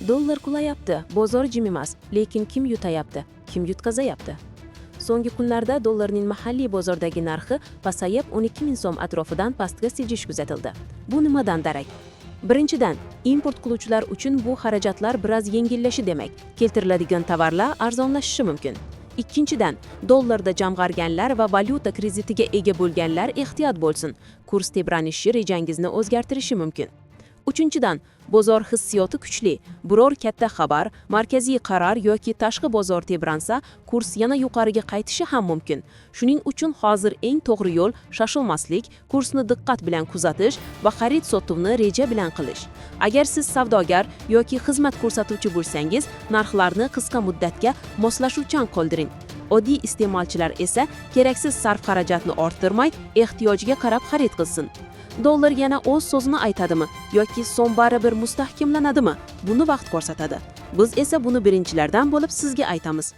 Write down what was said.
Dollar qulayapti, bozor jim emas, lekin kim yutayapti, kim yutqazayapti? So'nggi kunlarda dollarning mahalliy bozordagi narxi pasayib 12 ming so'm atrofidan pastga siljish kuzatildi. Bu nimadan darak? Birinchidan, import qiluvchilar uchun bu xarajatlar biroz yengillashi demak, keltiriladigan tovarlar arzonlashishi mumkin. Ikkinchidan, dollarda jamg'arganlar va valyuta kreditiga ega bo'lganlar ehtiyot bo'lsin. Kurs tebranishi rejangizni o'zgartirishi mumkin. Uchinchidan, bozor hissiyoti kuchli. Biror katta xabar, markaziy qaror yoki tashqi bozor tebransa, kurs yana yuqoriga qaytishi ham mumkin. Shuning uchun hozir eng to'g'ri yo'l shoshilmaslik, kursni diqqat bilan kuzatish va xarid-sotuvni reja bilan qilish. Agar siz savdogar yoki xizmat ko'rsatuvchi bo'lsangiz, narxlarni qisqa muddatga moslashuvchan qoldiring. Oddiy iste'molchilar esa keraksiz sarf-xarajatni orttirmay, ehtiyojiga qarab xarid qilsin. Dollar yana o'z so'zini aytadimi yoki so'm baribir mustahkamlanadimi? Buni vaqt ko'rsatadi. Biz esa buni birinchilardan bo'lib sizga aytamiz.